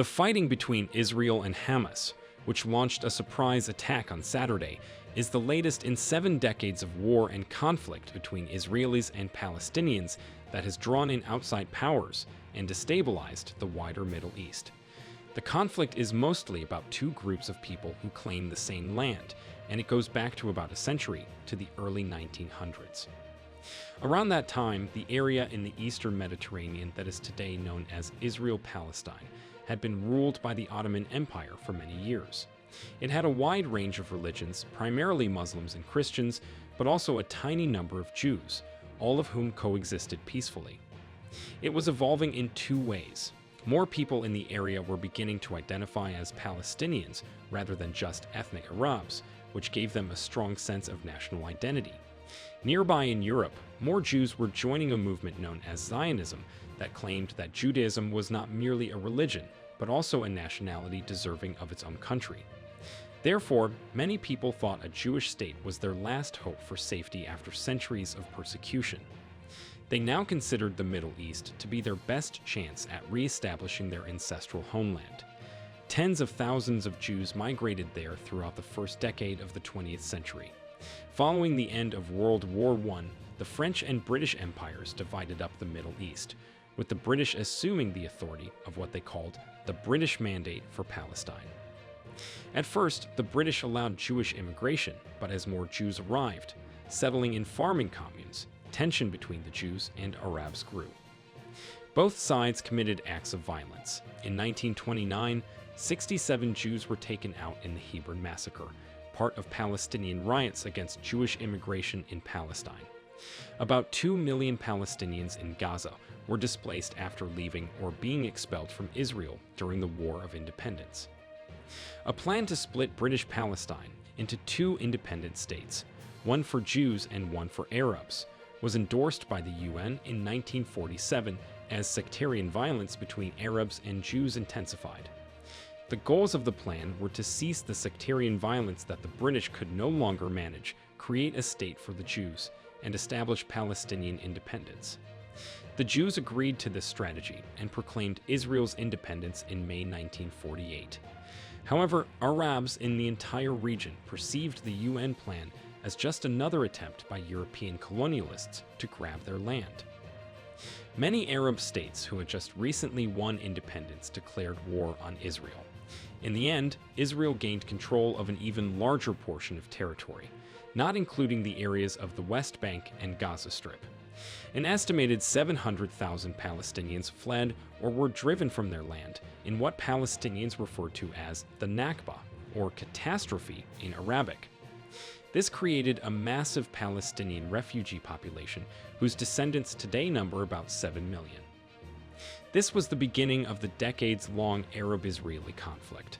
The fighting between Israel and Hamas, which launched a surprise attack on Saturday, is the latest in 7 decades of war and conflict between Israelis and Palestinians that has drawn in outside powers and destabilized the wider Middle East. The conflict is mostly about two groups of people who claim the same land, and it goes back to about a century, to the early 1900s. Around that time, the area in the eastern Mediterranean that is today known as Israel-Palestine had been ruled by the Ottoman Empire for many years. It had a wide range of religions, primarily Muslims and Christians, but also a tiny number of Jews, all of whom coexisted peacefully. It was evolving in two ways. More people in the area were beginning to identify as Palestinians rather than just ethnic Arabs, which gave them a strong sense of national identity. Nearby in Europe, more Jews were joining a movement known as Zionism that claimed that Judaism was not merely a religion, but also a nationality deserving of its own country. Therefore, many people thought a Jewish state was their last hope for safety after centuries of persecution. They now considered the Middle East to be their best chance at re-establishing their ancestral homeland. Tens of thousands of Jews migrated there throughout the first decade of the 20th century. Following the end of World War I, the French and British empires divided up the Middle East, with the British assuming the authority of what they called the British Mandate for Palestine. At first, the British allowed Jewish immigration, but as more Jews arrived, settling in farming communes, tension between the Jews and Arabs grew. Both sides committed acts of violence. In 1929, 67 Jews were taken out in the Hebron massacre, part of Palestinian riots against Jewish immigration in Palestine. About 2 million Palestinians in Gaza were displaced after leaving or being expelled from Israel during the War of Independence. A plan to split British Palestine into two independent states, one for Jews and one for Arabs, was endorsed by the UN in 1947 as sectarian violence between Arabs and Jews intensified. The goals of the plan were to cease the sectarian violence that the British could no longer manage, create a state for the Jews, and establish Palestinian independence. The Jews agreed to this strategy and proclaimed Israel's independence in May 1948. However, Arabs in the entire region perceived the UN plan as just another attempt by European colonialists to grab their land. Many Arab states who had just recently won independence declared war on Israel. In the end, Israel gained control of an even larger portion of territory, not including the areas of the West Bank and Gaza Strip. An estimated 700,000 Palestinians fled or were driven from their land in what Palestinians refer to as the Nakba, or catastrophe in Arabic. This created a massive Palestinian refugee population whose descendants today number about 7 million. This was the beginning of the decades-long Arab-Israeli conflict.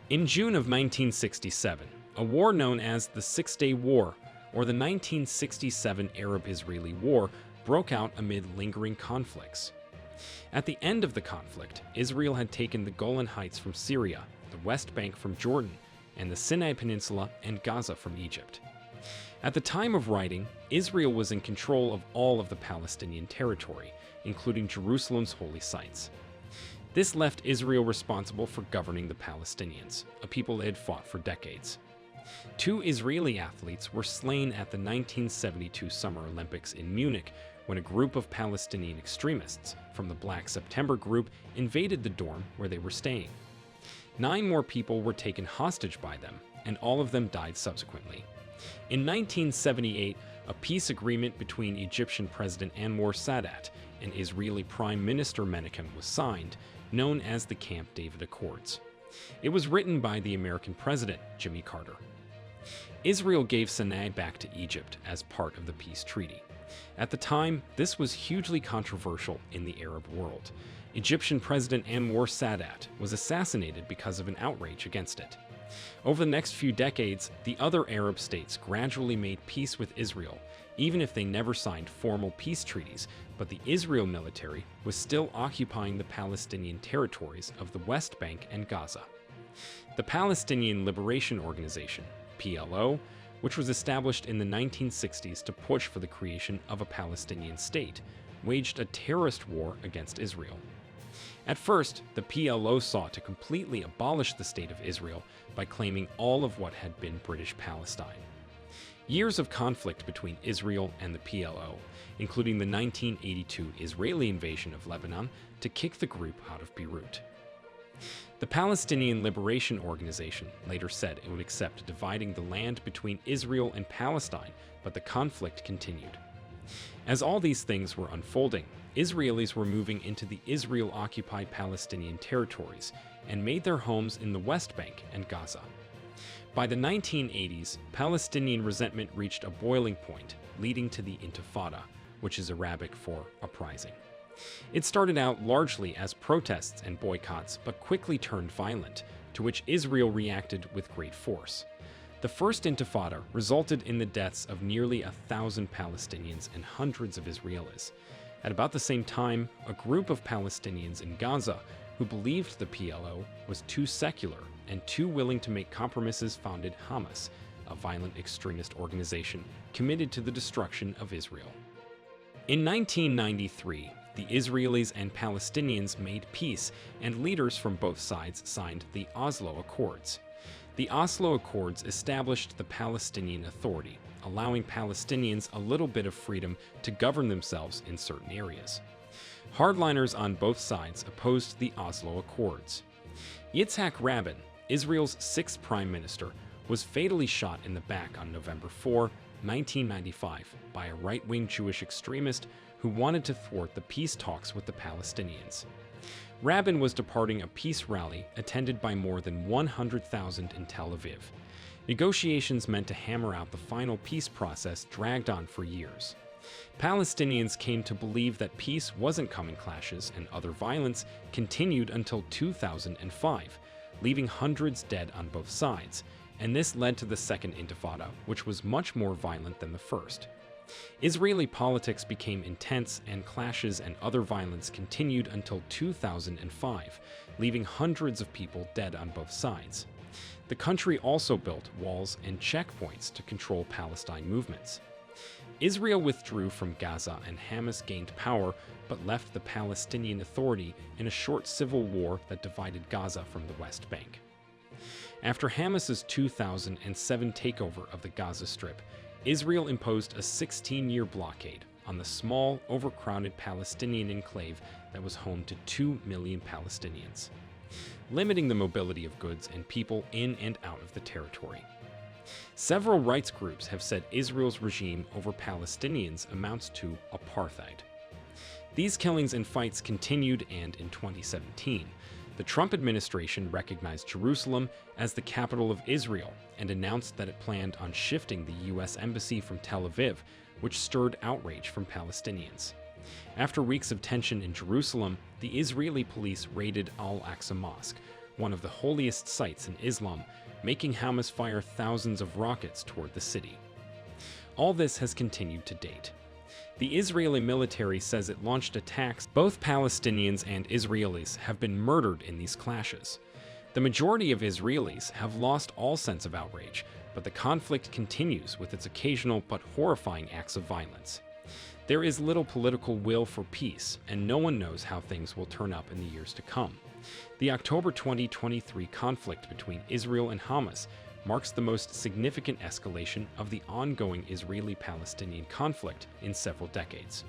In June of 1967, a war known as the Six-Day War, or the 1967 Arab-Israeli War, broke out amid lingering conflicts. At the end of the conflict, Israel had taken the Golan Heights from Syria, the West Bank from Jordan, and the Sinai Peninsula and Gaza from Egypt. At the time of writing, Israel was in control of all of the Palestinian territory, including Jerusalem's holy sites. This left Israel responsible for governing the Palestinians, a people they had fought for decades. 2 Israeli athletes were slain at the 1972 Summer Olympics in Munich when a group of Palestinian extremists from the Black September group invaded the dorm where they were staying. 9 more people were taken hostage by them, and all of them died subsequently. In 1978, a peace agreement between Egyptian President Anwar Sadat and Israeli Prime Minister Menachem was signed, known as the Camp David Accords. It was written by the American president, Jimmy Carter. Israel gave Sinai back to Egypt as part of the peace treaty. At the time, this was hugely controversial in the Arab world. Egyptian President Anwar Sadat was assassinated because of an outrage against it. Over the next few decades, the other Arab states gradually made peace with Israel, even if they never signed formal peace treaties, but the Israel military was still occupying the Palestinian territories of the West Bank and Gaza. The Palestinian Liberation Organization, PLO, which was established in the 1960s to push for the creation of a Palestinian state, waged a terrorist war against Israel. At first, the PLO sought to completely abolish the State of Israel by claiming all of what had been British Palestine. Years of conflict between Israel and the PLO, including the 1982 Israeli invasion of Lebanon, to kick the group out of Beirut. The Palestinian Liberation Organization later said it would accept dividing the land between Israel and Palestine, but the conflict continued. As all these things were unfolding, Israelis were moving into the Israel-occupied Palestinian territories and made their homes in the West Bank and Gaza. By the 1980s, Palestinian resentment reached a boiling point, leading to the Intifada, which is Arabic for uprising. It started out largely as protests and boycotts, but quickly turned violent, to which Israel reacted with great force. The first Intifada resulted in the deaths of nearly 1,000 Palestinians and hundreds of Israelis. At about the same time, a group of Palestinians in Gaza who believed the PLO was too secular and too willing to make compromises founded Hamas, a violent extremist organization committed to the destruction of Israel. In 1993, the Israelis and Palestinians made peace, and leaders from both sides signed the Oslo Accords. The Oslo Accords established the Palestinian Authority, allowing Palestinians a little bit of freedom to govern themselves in certain areas. Hardliners on both sides opposed the Oslo Accords. Yitzhak Rabin, Israel's sixth prime minister, was fatally shot in the back on November 4, 1995, by a right-wing Jewish extremist who wanted to thwart the peace talks with the Palestinians. Rabin was departing a peace rally attended by more than 100,000 in Tel Aviv. Negotiations meant to hammer out the final peace process dragged on for years. Palestinians came to believe that peace wasn't coming. Clashes and other violence continued until 2005, leaving hundreds dead on both sides, and this led to the Second Intifada, which was much more violent than the first. Israeli politics became intense, and clashes and other violence continued until 2005, leaving hundreds of people dead on both sides. The country also built walls and checkpoints to control Palestine movements. Israel withdrew from Gaza, and Hamas gained power but left the Palestinian Authority in a short civil war that divided Gaza from the West Bank. After Hamas's 2007 takeover of the Gaza Strip, Israel imposed a 16-year blockade on the small, overcrowded Palestinian enclave that was home to 2 million Palestinians, limiting the mobility of goods and people in and out of the territory. Several rights groups have said Israel's regime over Palestinians amounts to apartheid. These killings and fights continued, and in 2017, the Trump administration recognized Jerusalem as the capital of Israel and announced that it planned on shifting the U.S. embassy from Tel Aviv, which stirred outrage from Palestinians. After weeks of tension in Jerusalem, the Israeli police raided Al-Aqsa Mosque, one of the holiest sites in Islam, making Hamas fire thousands of rockets toward the city. All this has continued to date. The Israeli military says it launched attacks. Both Palestinians and Israelis have been murdered in these clashes. The majority of Israelis have lost all sense of outrage, but the conflict continues with its occasional but horrifying acts of violence. There is little political will for peace, and no one knows how things will turn up in the years to come. The October 2023 conflict between Israel and Hamas marks the most significant escalation of the ongoing Israeli-Palestinian conflict in several decades.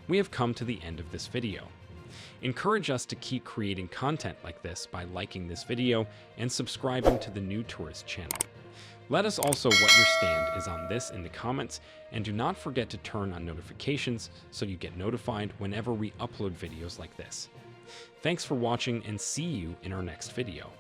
We have come to the end of this video. Encourage us to keep creating content like this by liking this video and subscribing to the New Tourist channel. Let us also what your stand is on this in the comments, and do not forget to turn on notifications so you get notified whenever we upload videos like this. Thanks for watching, and see you in our next video.